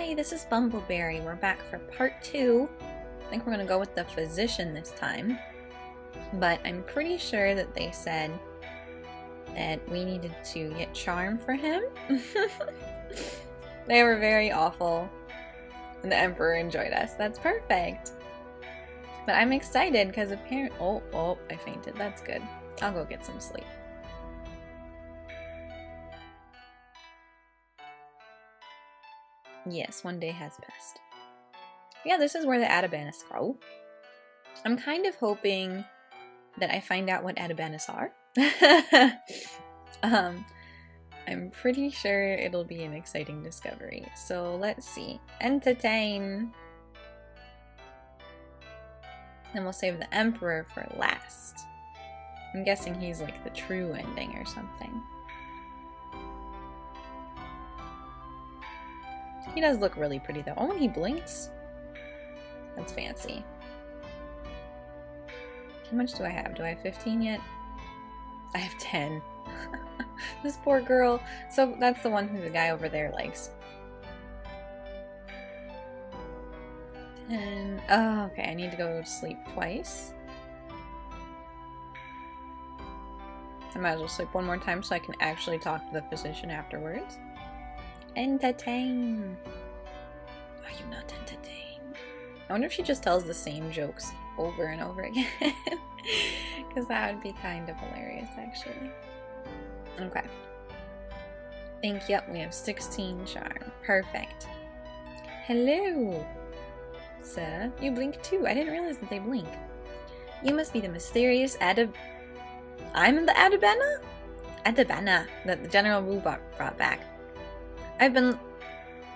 Hi, this is Bumbleberry. We're back for part 2. I think we're gonna go with the physician this time. But I'm pretty sure that they said that we needed to get charm for him. They were very awful. And the Emperor enjoyed us. That's perfect. But I'm excited because apparently... Oh, I fainted. That's good. I'll go get some sleep. Yes, one day has passed. Yeah, this is where the Adabanas grow. I'm kind of hoping that I find out what Adabanas are. I'm pretty sure it'll be an exciting discovery. So let's see. Entertain. Then we'll save the Emperor for last. I'm guessing he's like the true ending or something. He does look really pretty though. Oh, when he blinks. That's fancy. How much do I have? Do I have 15 yet? I have 10. This poor girl. So that's the one who the guy over there likes. 10. Oh, okay. I need to go to sleep twice. I might as well sleep one more time so I can actually talk to the physician afterwards. Entertain. Are you not entertained? I wonder if she just tells the same jokes over and over again. Because that would be kind of hilarious, actually. Okay. Yep, we have 16 charm. Perfect. Hello! Sir, you blink too. I didn't realize that they blink. You must be the mysterious I'm the Adabana? Adabana that the General Wu brought back. I've been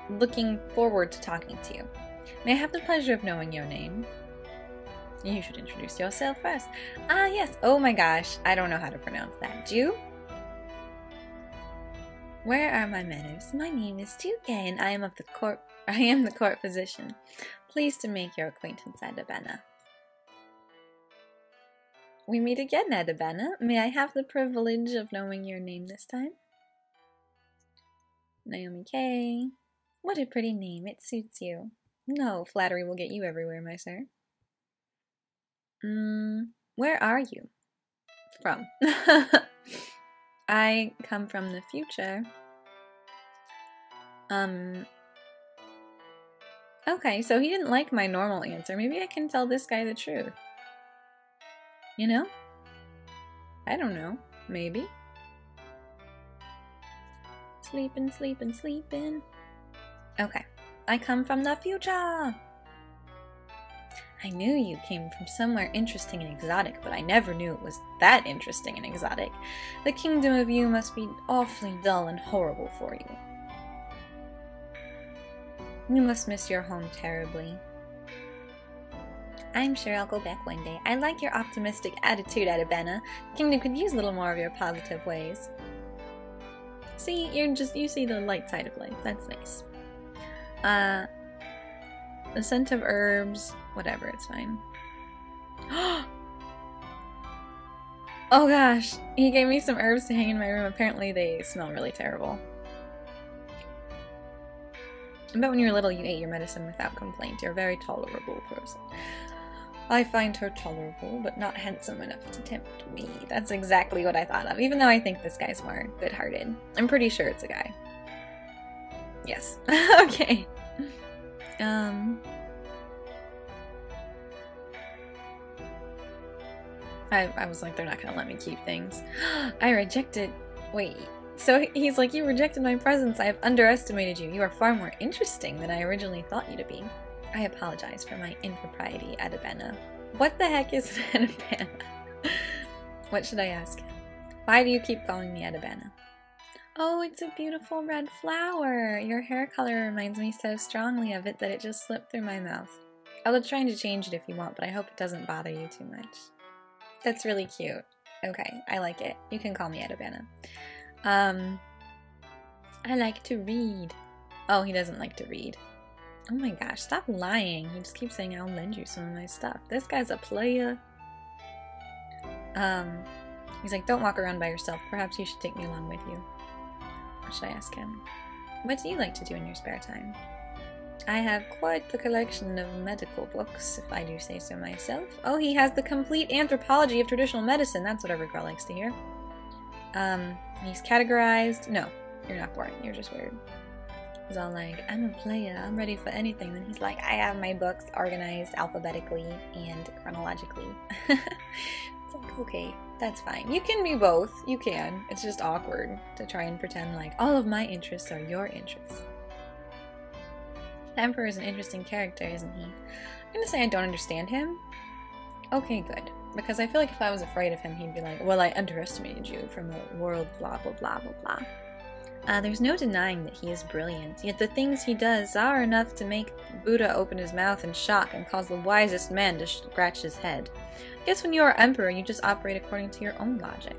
looking forward to talking to you. May I have the pleasure of knowing your name? You should introduce yourself first. Ah, yes. Oh my gosh. I don't know how to pronounce that. Ju? Where are my manners? My name is Juke, and I am the court physician. Pleased to make your acquaintance, Adabana. We meet again, Adabana. May I have the privilege of knowing your name this time? Naomi K. What a pretty name. It suits you. No, flattery will get you everywhere, my sir. Where are you from? I come from the future. Okay, so he didn't like my normal answer. Maybe I can tell this guy the truth. You know? I don't know. Maybe. Sleeping, sleeping, sleeping. Okay. I come from the future! I knew you came from somewhere interesting and exotic, but I never knew it was that interesting and exotic. The kingdom of you must be awfully dull and horrible for you. You must miss your home terribly. I'm sure I'll go back one day. I like your optimistic attitude, Adabana. The kingdom could use a little more of your positive ways. See, you see the light side of life. That's nice. The scent of herbs, whatever, it's fine. Oh gosh, he gave me some herbs to hang in my room. Apparently they smell really terrible. I bet when you were little you ate your medicine without complaint. You're a very tolerable person. I find her tolerable, but not handsome enough to tempt me. That's exactly what I thought of, even though I think this guy's more good-hearted. I'm pretty sure it's a guy. Yes. Okay. I was like, they're not gonna let me keep things. I rejected. Wait. So he's like, you rejected my presence. I have underestimated you. You are far more interesting than I originally thought you to be. I apologize for my impropriety, Adabana. What the heck is an Adabana? What should I ask? Why do you keep calling me Adabana? Oh, it's a beautiful red flower. Your hair color reminds me so strongly of it that it just slipped through my mouth. I'll try to change it if you want, but I hope it doesn't bother you too much. That's really cute. Okay, I like it. You can call me Adabana. I like to read. Oh, he doesn't like to read. Oh my gosh, stop lying. He just keeps saying, I'll lend you some of my stuff. This guy's a player. He's like, don't walk around by yourself. Perhaps you should take me along with you. What should I ask him? What do you like to do in your spare time? I have quite the collection of medical books, if I do say so myself. Oh, he has the complete anthropology of traditional medicine. That's what every girl likes to hear. He's categorized. No, you're not boring. You're just weird. He's all like, I'm a player. I'm ready for anything. Then he's like, I have my books organized alphabetically and chronologically. It's like, okay, that's fine. You can be both. You can. It's just awkward to try and pretend like all of my interests are your interests. The Emperor is an interesting character, isn't he? I'm gonna say I don't understand him. Okay, good. Because I feel like if I was afraid of him, he'd be like, well, I underestimated you from a world blah blah blah blah blah. There's no denying that he is brilliant, yet the things he does are enough to make Buddha open his mouth in shock and cause the wisest man to scratch his head. I guess when you are Emperor, you just operate according to your own logic.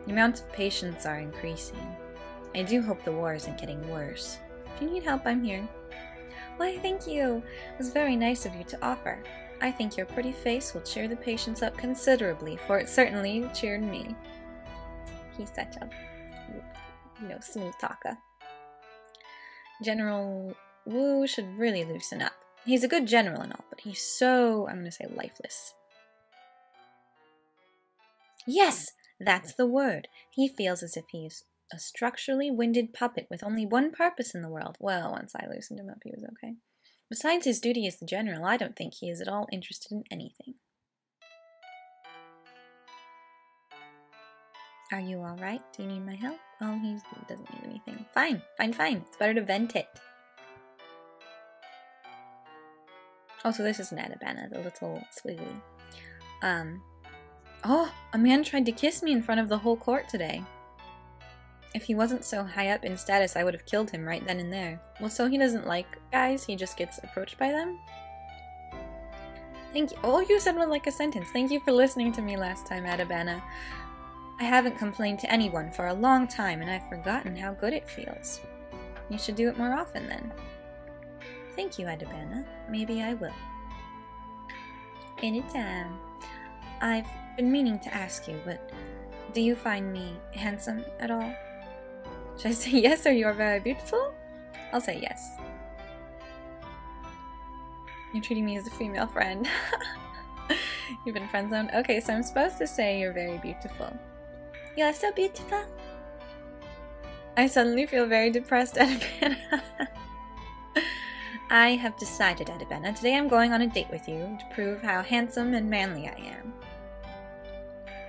The amount of patients are increasing. I do hope the war isn't getting worse. If you need help, I'm here. Why, thank you. It was very nice of you to offer. I think your pretty face will cheer the patients up considerably, for it certainly cheered me. He's such a, smooth talker. General Wu should really loosen up. He's a good general and all, but he's so, I'm going to say, lifeless. Yes, that's the word. He feels as if he's a structurally winded puppet with only one purpose in the world. Well, once I loosened him up, he was okay. Besides his duty as the general, I don't think he is at all interested in anything. Are you alright? Do you need my help? Oh, he doesn't need anything. Fine, fine, fine. It's better to vent it. Oh, so this is an Adabana, the little squiggly. Oh, a man tried to kiss me in front of the whole court today. If he wasn't so high up in status, I would have killed him right then and there. Well, so he doesn't like guys, he just gets approached by them? Thank you. All you said was like a sentence. Thank you for listening to me last time, Adabana. I haven't complained to anyone for a long time, and I've forgotten how good it feels. You should do it more often, then. Thank you, Adabana. Maybe I will. Anytime. I've been meaning to ask you, but do you find me handsome at all? Should I say yes or you are very beautiful? I'll say yes. You're treating me as a female friend. You've been friend-zoned? Okay, so I'm supposed to say you're very beautiful. You're so beautiful. I suddenly feel very depressed, Adabana. I have decided, Adabana. Today I'm going on a date with you to prove how handsome and manly I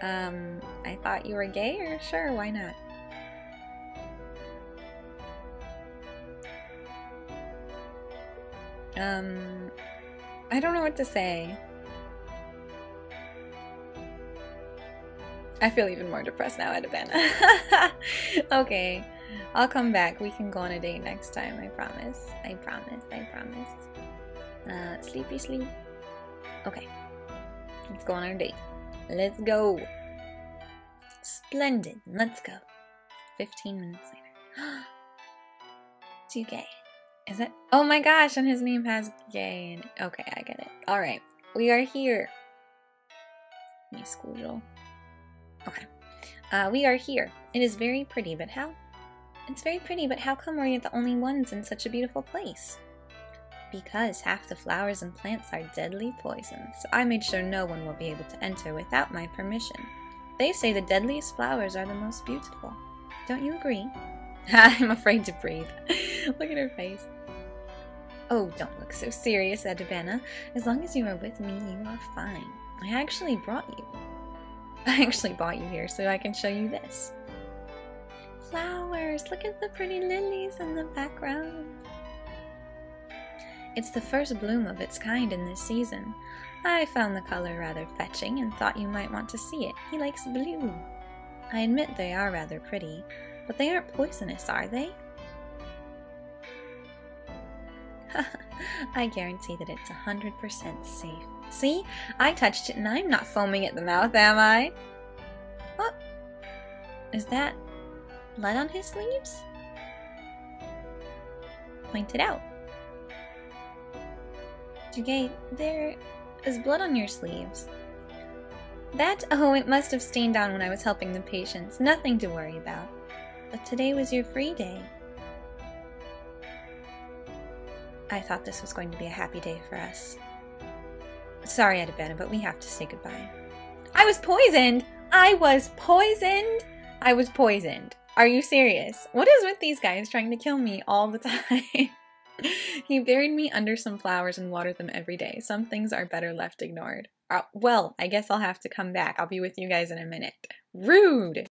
am. I thought you were gay, or sure, why not? I don't know what to say. I feel even more depressed now, Adabana. Okay, I'll come back. We can go on a date next time, I promise. I promise, I promise. Sleepy sleep. Okay, let's go on our date. Let's go. Splendid. Let's go. 15 minutes later. Too gay. Is it? Oh my gosh, and his name has gay in it. Okay, I get it. Alright, we are here. Me school. Okay. We are here. It is very pretty, but how? It's very pretty, but how come we're the only ones in such a beautiful place? Because half the flowers and plants are deadly poison, so I made sure no one will be able to enter without my permission. They say the deadliest flowers are the most beautiful. Don't you agree? I'm afraid to breathe. Look at her face. Oh, don't look so serious, Adabana. As long as you are with me, you are fine. I actually brought you. I actually brought you here so I can show you this. Flowers! Look at the pretty lilies in the background. It's the first bloom of its kind in this season. I found the color rather fetching and thought you might want to see it. He likes blue. I admit they are rather pretty, but they aren't poisonous, are they? I guarantee that it's 100% safe. See? I touched it and I'm not foaming at the mouth, am I? What? Is that blood on his sleeves? Point it out. Jugay, there is blood on your sleeves. That? Oh, it must have stained on when I was helping the patients. Nothing to worry about. But today was your free day. I thought this was going to be a happy day for us. Sorry, Adabana, but we have to say goodbye. I was poisoned! I was poisoned! I was poisoned. Are you serious? What is with these guys trying to kill me all the time? He buried me under some flowers and watered them every day. Some things are better left ignored. Well, I guess I'll have to come back. I'll be with you guys in a minute. Rude!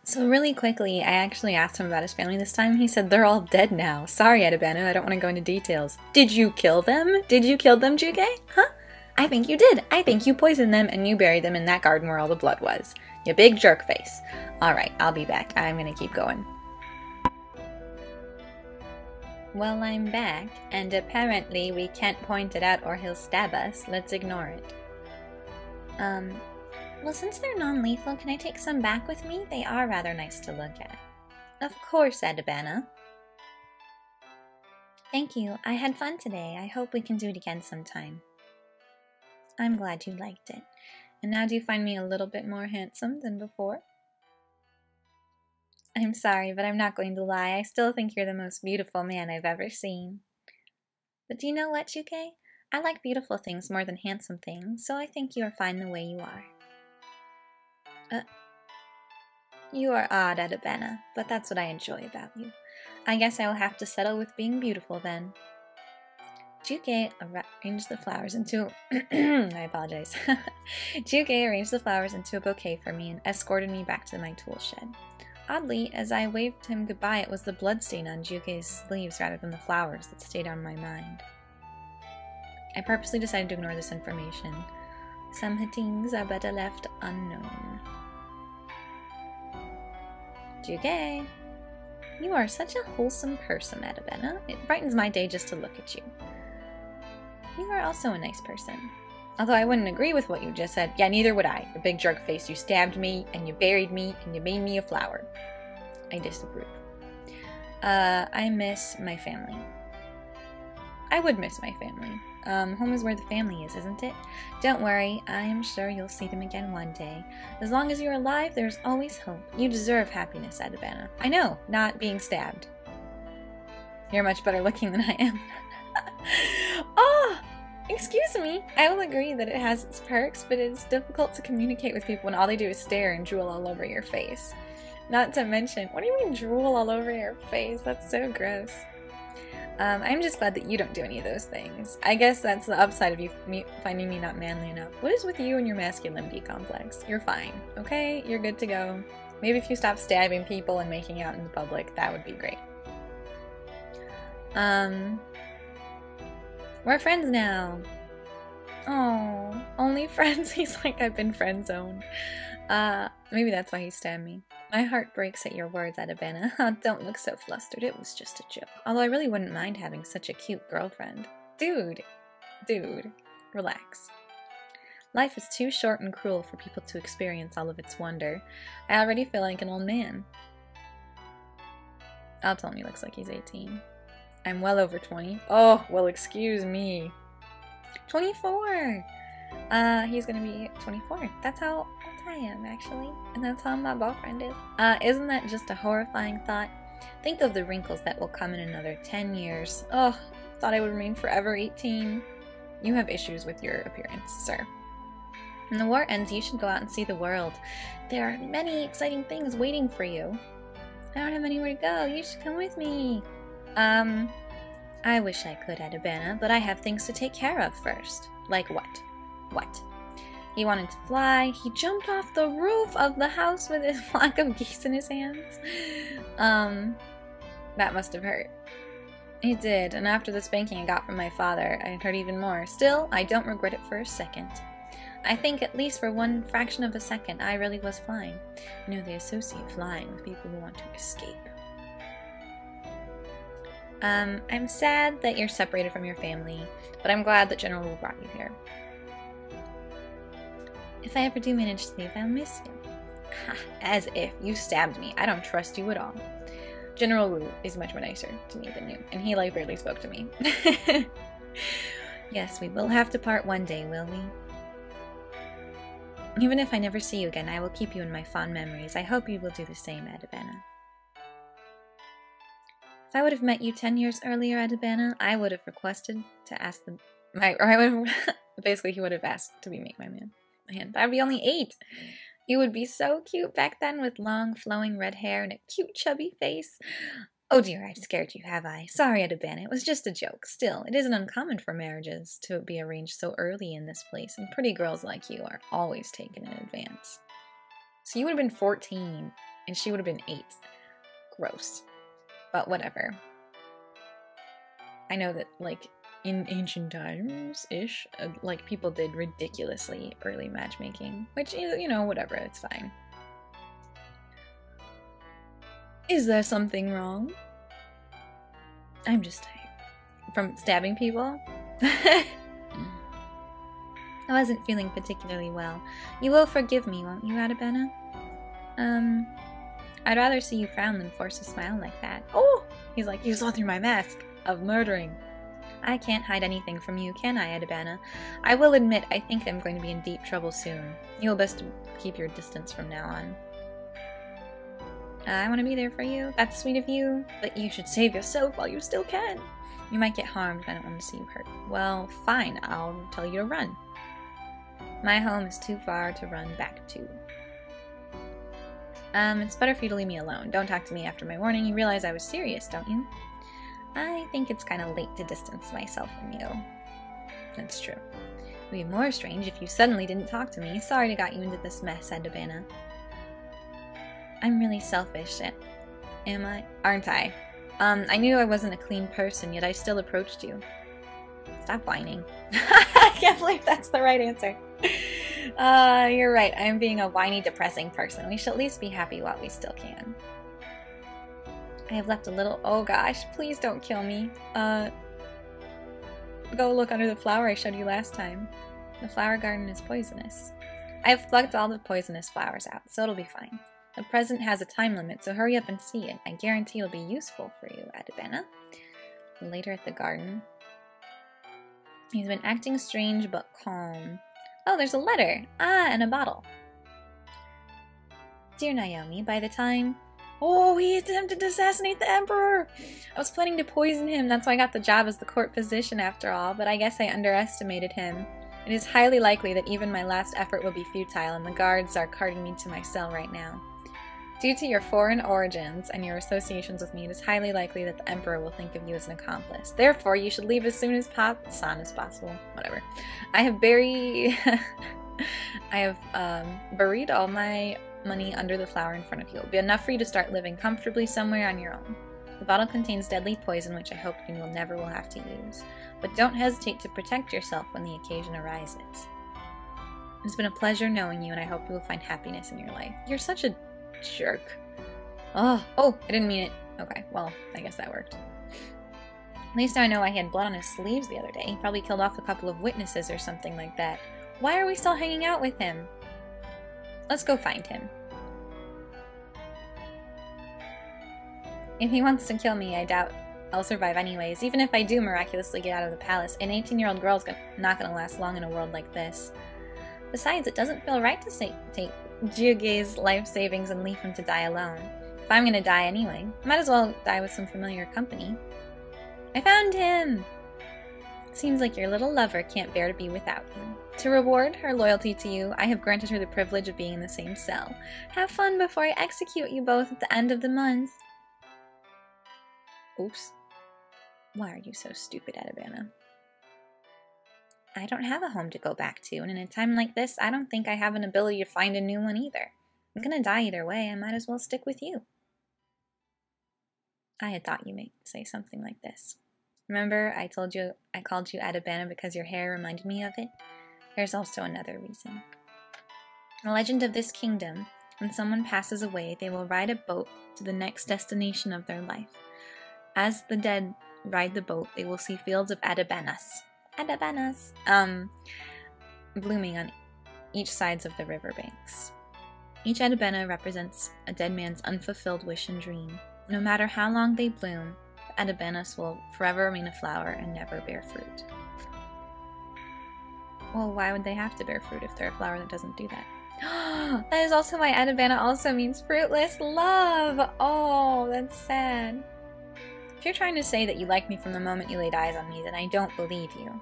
So really quickly, I actually asked him about his family this time. He said they're all dead now. Sorry, Adabana, I don't want to go into details. Did you kill them? Did you kill them, Juge? Huh? I think you did. I think you poisoned them and you buried them in that garden where all the blood was. You big jerk face. Alright, I'll be back. I'm gonna keep going. Well, I'm back, and apparently we can't point it out or he'll stab us. Let's ignore it. Well, since they're non-lethal, can I take some back with me? They are rather nice to look at. Of course, Adabana. Thank you. I had fun today. I hope we can do it again sometime. I'm glad you liked it. And now do you find me a little bit more handsome than before? I'm sorry, but I'm not going to lie. I still think you're the most beautiful man I've ever seen. But do you know what, Juke? I like beautiful things more than handsome things, so I think you are fine the way you are. You are odd, Adabana, but that's what I enjoy about you. I guess I will have to settle with being beautiful then. Juke arranged the flowers into I apologize. Juke arranged the flowers into a bouquet for me and escorted me back to my tool shed. Oddly, as I waved him goodbye, it was the bloodstain on Juke's sleeves rather than the flowers that stayed on my mind. I purposely decided to ignore this information. Some things are better left unknown. Juke! You are such a wholesome person, Adabana. It brightens my day just to look at you. You are also a nice person. Although I wouldn't agree with what you just said. Yeah, neither would I. The big jerk face. You stabbed me, and you buried me, and you made me a flower. I disapprove. I miss my family. I would miss my family. Home is where the family is, isn't it? Don't worry, I am sure you'll see them again one day. As long as you're alive, there's always hope. You deserve happiness, Adabana. I know, not being stabbed. You're much better looking than I am. Oh! Excuse me, I will agree that it has its perks, but it's difficult to communicate with people when all they do is stare and drool all over your face. Not to mention, what do you mean drool all over your face? That's so gross. I'm just glad that you don't do any of those things. I guess that's the upside of you finding me not manly enough. What is with you and your masculinity complex? You're fine, okay? You're good to go. Maybe if you stop stabbing people and making out in the public, that would be great. We're friends now. Oh, only friends? He's like, I've been friend zoned. Maybe that's why he stabbed me. My heart breaks at your words, Adabana. Don't look so flustered. It was just a joke. Although I really wouldn't mind having such a cute girlfriend. Dude, relax. Life is too short and cruel for people to experience all of its wonder. I already feel like an old man. I'll tell him he looks like he's 18. I'm well over 20. Oh, well, excuse me. 24! He's gonna be 24. That's how old I am, actually. And that's how my boyfriend is. Isn't that just a horrifying thought? Think of the wrinkles that will come in another 10 years. Oh, thought I would remain forever 18. You have issues with your appearance, sir. When the war ends, you should go out and see the world. There are many exciting things waiting for you. I don't have anywhere to go. You should come with me. I wish I could, Adabana, but I have things to take care of first. Like what? What? He wanted to fly. He jumped off the roof of the house with his flock of geese in his hands. That must have hurt. It did, and after the spanking I got from my father, it hurt even more. Still, I don't regret it for a second. I think at least for one fraction of a second, I really was flying. You know, they associate flying with people who want to escape. I'm sad that you're separated from your family, but I'm glad that General Wu brought you here. If I ever do manage to leave, I'll miss you. Ha, as if. You stabbed me. I don't trust you at all. General Wu is much more nicer to me than you, and he like barely spoke to me. Yes, we will have to part one day, will we? Even if I never see you again, I will keep you in my fond memories. I hope you will do the same, Adabana. If I would have met you 10 years earlier, Adabana, I would have requested to ask basically he would have asked to be make my man. But I'd be only 8. You would be so cute back then with long, flowing red hair and a cute, chubby face. Oh dear, I've scared you, have I? Sorry, Adabana, it was just a joke. Still, it isn't uncommon for marriages to be arranged so early in this place, and pretty girls like you are always taken in advance. So you would have been 14, and she would have been 8. Gross. But whatever. I know that, like, in ancient times-ish, like, people did ridiculously early matchmaking. Which, you know, whatever, it's fine. Is there something wrong? I'm just tired. From stabbing people? I wasn't feeling particularly well. You will forgive me, won't you, Adabana? I'd rather see you frown than force a smile like that. Oh! He's like, you saw through my mask of murdering. I can't hide anything from you, can I, Adabana? I will admit, I think I'm going to be in deep trouble soon. You'll best keep your distance from now on. I want to be there for you. That's sweet of you. But you should save yourself while you still can. You might get harmed. I don't want to see you hurt. Well, fine. I'll tell you to run. My home is too far to run back to. It's better for you to leave me alone. Don't talk to me after my warning. You realize I was serious, don't you? I think it's kind of late to distance myself from you. That's true. It would be more strange if you suddenly didn't talk to me. Sorry to got you into this mess, Adabana. I'm really selfish, am I? Aren't I? I knew I wasn't a clean person, yet I still approached you. Stop whining. I can't believe that's the right answer. You're right. I'm being a whiny, depressing person. We should at least be happy while we still can. I have left a little... Oh gosh, please don't kill me. Go look under the flower I showed you last time. The flower garden is poisonous. I have plucked all the poisonous flowers out, so it'll be fine. The present has a time limit, so hurry up and see it. I guarantee it'll be useful for you, Adabana. Later at the garden. He's been acting strange but calm. Oh, there's a letter! Ah, and a bottle. Dear Naomi, by the time... Oh, he attempted to assassinate the Emperor! I was planning to poison him, that's why I got the job as the court physician after all, but I guess I underestimated him. It is highly likely that even my last effort will be futile, and the guards are carting me to my cell right now. Due to your foreign origins and your associations with me, it is highly likely that the Emperor will think of you as an accomplice. Therefore, you should leave as soon as possible. Whatever. I have buried all my money under the flower in front of you. It'll be enough for you to start living comfortably somewhere on your own. The bottle contains deadly poison, which I hope you will never have to use. But don't hesitate to protect yourself when the occasion arises. It's been a pleasure knowing you, and I hope you will find happiness in your life. You're such a jerk. Oh, I didn't mean it. Okay, well, I guess that worked. At least I know I had blood on his sleeves the other day. He probably killed off a couple of witnesses or something like that. Why are we still hanging out with him? Let's go find him. If he wants to kill me, I doubt I'll survive anyways. Even if I do miraculously get out of the palace, an 18-year-old girl's not gonna last long in a world like this. Besides, it doesn't feel right to take Jiuge's life savings and leave him to die alone. If I'm gonna die anyway, might as well die with some familiar company. I found him! Seems like your little lover can't bear to be without you. To reward her loyalty to you, I have granted her the privilege of being in the same cell. Have fun before I execute you both at the end of the month. Oops. Why are you so stupid, Adabana? I don't have a home to go back to, and in a time like this, I don't think I have an ability to find a new one either. I'm gonna die either way, I might as well stick with you. I had thought you might say something like this. Remember, I told you I called you Adabana because your hair reminded me of it? There's also another reason. The legend of this kingdom, when someone passes away, they will ride a boat to the next destination of their life. As the dead ride the boat, they will see fields of Adabanas. Adabanas! Blooming on each sides of the riverbanks. Each adabana represents a dead man's unfulfilled wish and dream. No matter how long they bloom, the adabanas will forever remain a flower and never bear fruit. Well, why would they have to bear fruit if they're a flower that doesn't do that? That is also why adabana also means fruitless love! Oh, that's sad. If you're trying to say that you like me from the moment you laid eyes on me, then I don't believe you.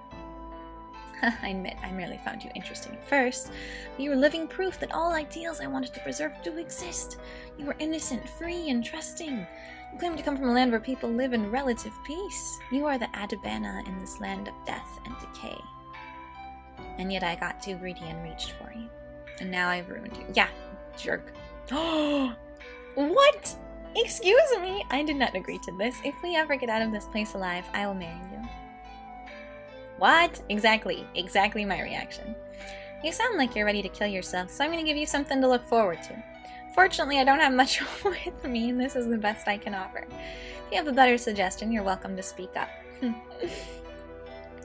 I admit, I merely found you interesting at first, but you were living proof that all ideals I wanted to preserve do exist. You were innocent, free, and trusting. You claim to come from a land where people live in relative peace. You are the Adabana in this land of death and decay. And yet I got too greedy and reached for you. And now I've ruined you. Yeah, jerk. What? Excuse me? I did not agree to this. If we ever get out of this place alive, I will marry you. What? Exactly. Exactly my reaction. You sound like you're ready to kill yourself, so I'm going to give you something to look forward to. Fortunately, I don't have much with me, and this is the best I can offer. If you have a better suggestion, you're welcome to speak up.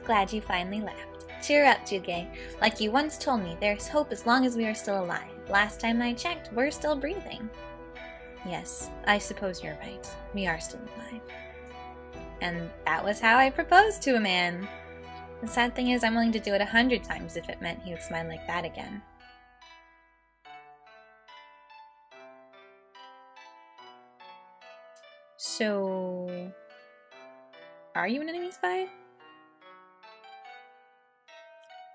Glad you finally laughed. Cheer up, Juge. Like you once told me, there's hope as long as we are still alive. Last time I checked, we're still breathing. Yes, I suppose you're right. We are still alive. And that was how I proposed to a man. The sad thing is, I'm willing to do it 100 times if it meant he would smile like that again. So, are you an enemy spy?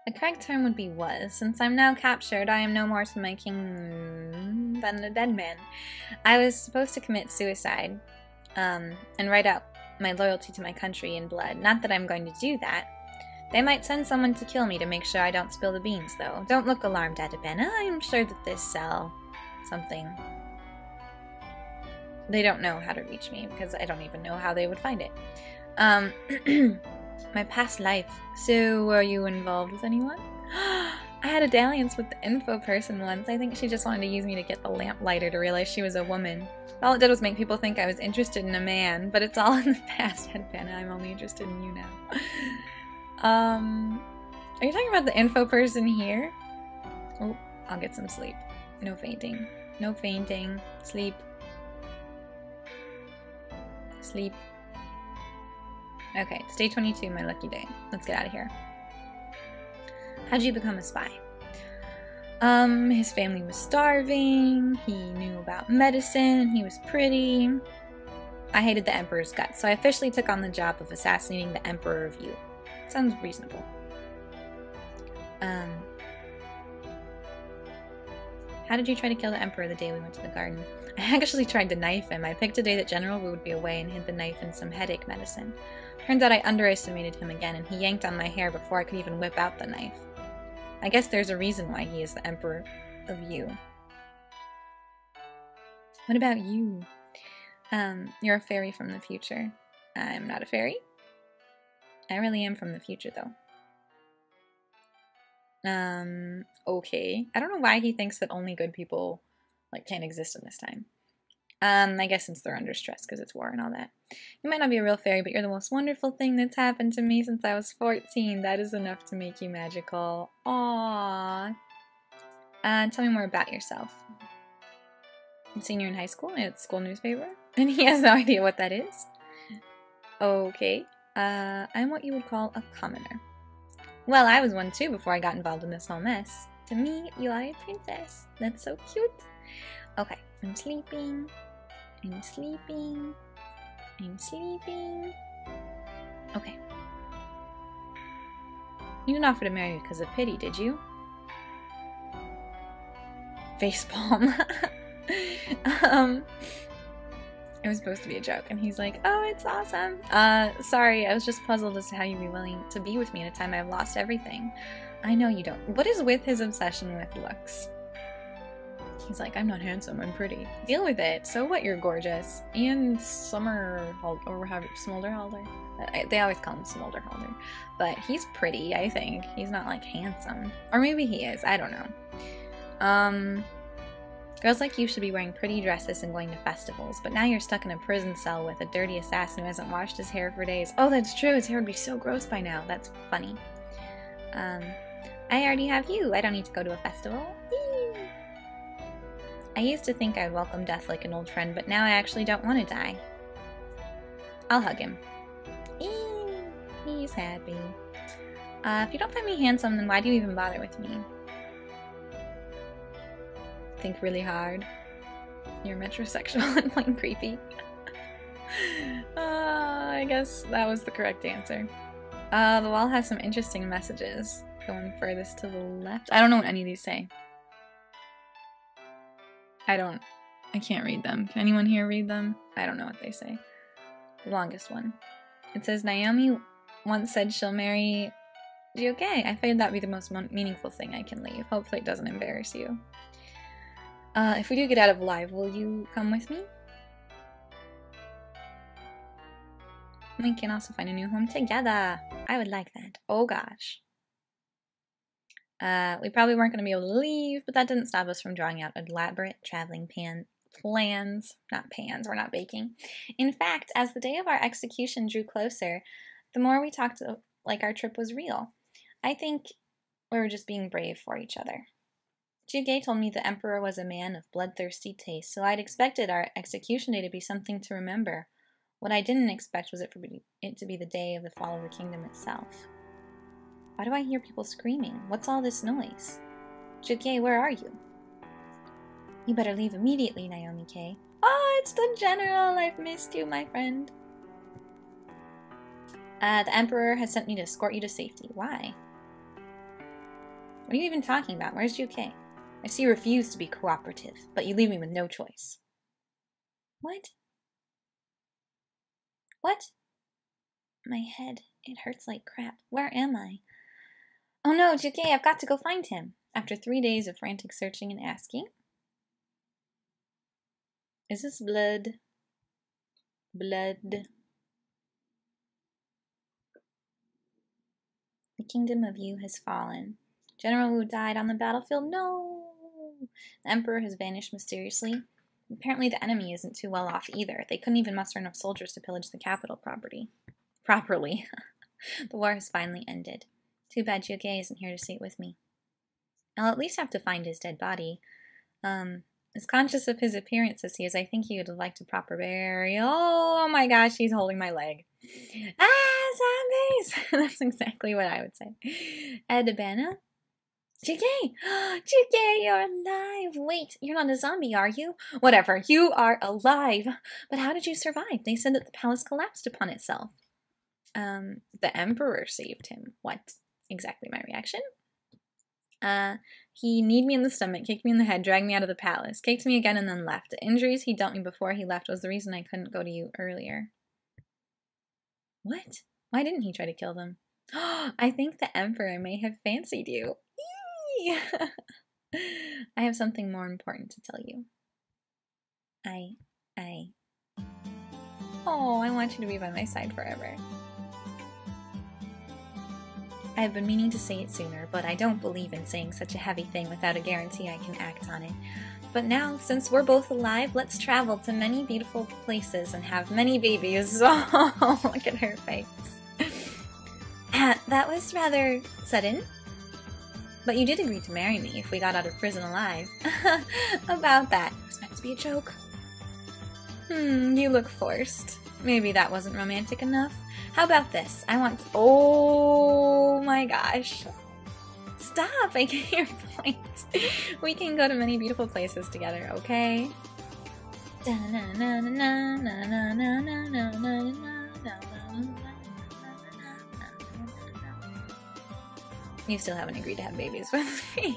The correct term would be was. Since I'm now captured, I am no more to my king than a dead man. I was supposed to commit suicide, and write out my loyalty to my country in blood. Not that I'm going to do that. They might send someone to kill me to make sure I don't spill the beans, though. Don't look alarmed, Adabana. I'm sure that this cell... something... They don't know how to reach me, because I don't even know how they would find it. My past life. So, were you involved with anyone? I had a dalliance with the info person once. I think she just wanted to use me to get the lamplighter to realize she was a woman. All it did was make people think I was interested in a man, but it's all in the past, Adabana. I'm only interested in you now. Are you talking about the info person here? Oh, I'll get some sleep. No fainting. No fainting. Sleep. Sleep. Okay, it's day 22, my lucky day. Let's get out of here. How'd you become a spy? His family was starving, he knew about medicine, he was pretty. I hated the Emperor's guts, so I officially took on the job of assassinating the Emperor of You. Sounds reasonable. How did you try to kill the Emperor the day we went to the garden? I actually tried to knife him. I picked a day that General Wu would be away and hid the knife in some headache medicine. Turns out I underestimated him again, and he yanked on my hair before I could even whip out the knife. I guess there's a reason why he is the Emperor of You. What about you? You're a fairy from the future. I'm not a fairy. I really am from the future, though. Okay. I don't know why he thinks that only good people, like, can't exist in this time. I guess since they're under stress because it's war and all that. You might not be a real fairy, but you're the most wonderful thing that's happened to me since I was 14. That is enough to make you magical. Aww. Tell me more about yourself. I'm a senior in high school, and it's school newspaper. And he has no idea what that is. Okay. I'm what you would call a commoner. Well, I was one too before I got involved in this whole mess. To me, you are a princess. That's so cute. Okay, I'm sleeping. I'm sleeping. I'm sleeping. Okay. You didn't offer to marry me because of pity, did you? Facepalm. It was supposed to be a joke, and he's like, oh, it's awesome. Sorry, I was just puzzled as to how you'd be willing to be with me at a time I've lost everything. I know you don't. What is with his obsession with looks? He's like, I'm not handsome, I'm pretty. Deal with it. So what, you're gorgeous. And Smolderholder? They always call him Smolderholder. But he's pretty, I think. He's not, like, handsome. Or maybe he is, I don't know. Girls like you should be wearing pretty dresses and going to festivals, but now you're stuck in a prison cell with a dirty assassin who hasn't washed his hair for days. Oh, that's true, his hair would be so gross by now. That's funny. I already have you. I don't need to go to a festival. Whee! I used to think I'd welcome death like an old friend, but now I actually don't want to die. I'll hug him. Eee, he's happy. If you don't find me handsome, then why do you even bother with me? Think really hard. You're metrosexual and like creepy. guess that was the correct answer. The wall has some interesting messages. Going furthest to the left. I don't know what any of these say. I can't read them. Can anyone here read them? I don't know what they say. The longest one. It says, Naomi once said she'll marry Juke. I figured that'd be the most meaningful thing I can leave. Hopefully it doesn't embarrass you. If we do get out of live, will you come with me? We can also find a new home together. I would like that. Oh gosh. We probably weren't going to be able to leave, but that didn't stop us from drawing out elaborate traveling plans. Not pans, we're not baking. In fact, as the day of our execution drew closer, the more we talked like our trip was real. I think we were just being brave for each other. Juge told me the Emperor was a man of bloodthirsty taste, so I'd expected our execution day to be something to remember. What I didn't expect was it to be the day of the fall of the kingdom itself. Why do I hear people screaming? What's all this noise? Juge, where are you? You better leave immediately, Naomi K. Oh, it's the General! I've missed you, my friend. The Emperor has sent me to escort you to safety. Why? What are you even talking about? Where's Juke? I see you refuse to be cooperative, but you leave me with no choice. What? What? My head. It hurts like crap. Where am I? Oh no, Juke, I've got to go find him. After 3 days of frantic searching and asking. Is this blood? Blood. The kingdom of Yu has fallen. General Wu died on the battlefield. No! The Emperor has vanished mysteriously. Apparently the enemy isn't too well off either. They couldn't even muster enough soldiers to pillage the capital properly. The war has finally ended. Too bad Juge isn't here to see it with me. I'll at least have to find his dead body. As conscious of his appearance as he is, I think he would have liked a proper burial. Oh my gosh, he's holding my leg. Ah, zombies! That's exactly what I would say. Adabana? Juge! Juge, you're alive! Wait, you're not a zombie, are you? Whatever, you are alive! But how did you survive? They said that the palace collapsed upon itself. The Emperor saved him. What? Exactly my reaction? He kneed me in the stomach, kicked me in the head, dragged me out of the palace, kicked me again, and then left. The injuries he dealt me before he left was the reason I couldn't go to you earlier. What? Why didn't he try to kill them? I think the Emperor may have fancied you. I have something more important to tell you. Oh, I want you to be by my side forever. I have been meaning to say it sooner, but I don't believe in saying such a heavy thing without a guarantee I can act on it. But now, since we're both alive, let's travel to many beautiful places and have many babies. Oh, look at her face. That was rather sudden. But you did agree to marry me if we got out of prison alive. About that. It was meant to be a joke. You look forced. Maybe that wasn't romantic enough. How about this? I want... Oh my gosh. Stop! I get your point. We can go to many beautiful places together, okay? You still haven't agreed to have babies with me.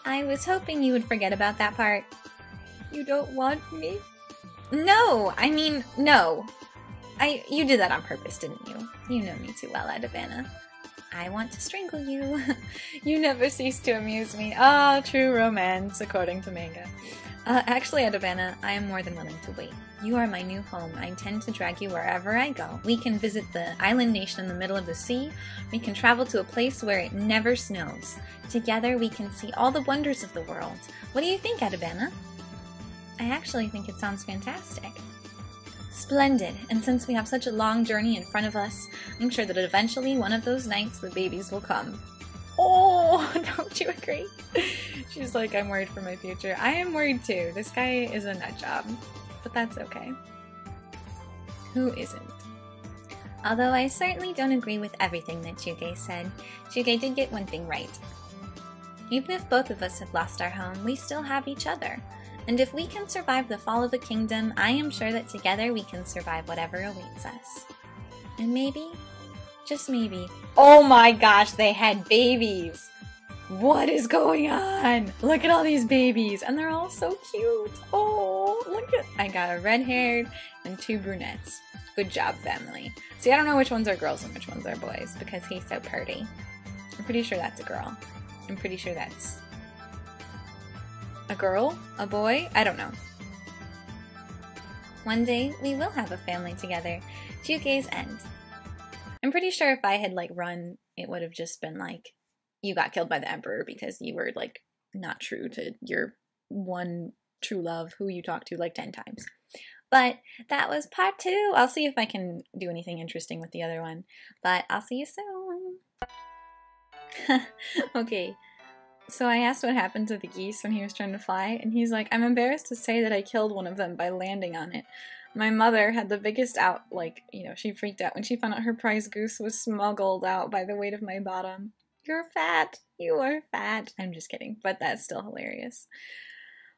I was hoping you would forget about that part. You don't want me? No! I mean, no. You did that on purpose, didn't you? You know me too well, Adabana. I want to strangle you. You never cease to amuse me. Ah, true romance, according to manga. Actually, Adabana, I am more than willing to wait. You are my new home. I intend to drag you wherever I go. We can visit the island nation in the middle of the sea. We can travel to a place where it never snows. Together, we can see all the wonders of the world. What do you think, Adabana? I actually think it sounds fantastic. Splendid, and since we have such a long journey in front of us, I'm sure that eventually one of those nights the babies will come. Oh, don't you agree? She's like, I'm worried for my future. I am worried too. This guy is a nut job, but that's okay. Who isn't? Although I certainly don't agree with everything that Juge said, Juge did get one thing right. Even if both of us have lost our home, we still have each other. And if we can survive the fall of a kingdom, I am sure that together we can survive whatever awaits us. And maybe, just maybe, oh my gosh, they had babies! What is going on? Look at all these babies, and they're all so cute. Oh, look at, I got a red-haired and 2 brunettes. Good job, family. See, I don't know which ones are girls and which ones are boys because he's so pretty. I'm pretty sure that's a girl. I'm pretty sure that's a girl? A boy? I don't know. One day, we will have a family together. Juge's End. I'm pretty sure if I had, like, run, it would have just been, like, you got killed by the Emperor because you were, like, not true to your one true love who you talked to, like, 10 times. But that was part 2. I'll see if I can do anything interesting with the other one. But I'll see you soon. Okay. So I asked what happened to the geese when he was trying to fly, and he's like, I'm embarrassed to say that I killed one of them by landing on it. My mother had the biggest she freaked out when she found out her prize goose was smuggled out by the weight of my bottom. You're fat. You are fat. I'm just kidding, but that's still hilarious.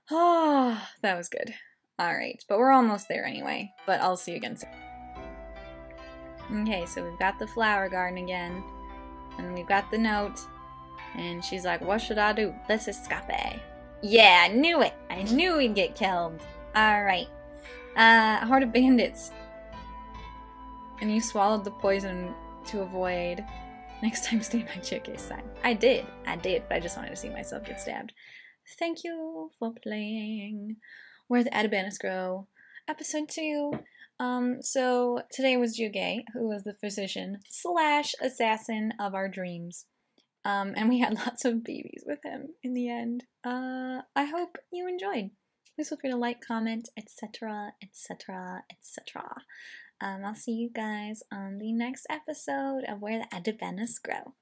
Oh, that was good. Alright, but we're almost there anyway, but I'll see you again soon. Okay, so we've got the flower garden again, and we've got the note. And she's like, what should I do? Let's escape. Yeah, I knew it. I knew we'd get killed. Alright. Horde of bandits. And you swallowed the poison to avoid. Next time, stay by Chike's side. I did, but I just wanted to see myself get stabbed. Thank you for playing Where the Adabanas Grow. Episode 2. So today was Juge, who was the physician / assassin of our dreams. And we had lots of babies with him in the end. I hope you enjoyed. Please feel free to like, comment, etc., etc., etc. I'll see you guys on the next episode of Where the Adabanas Grow.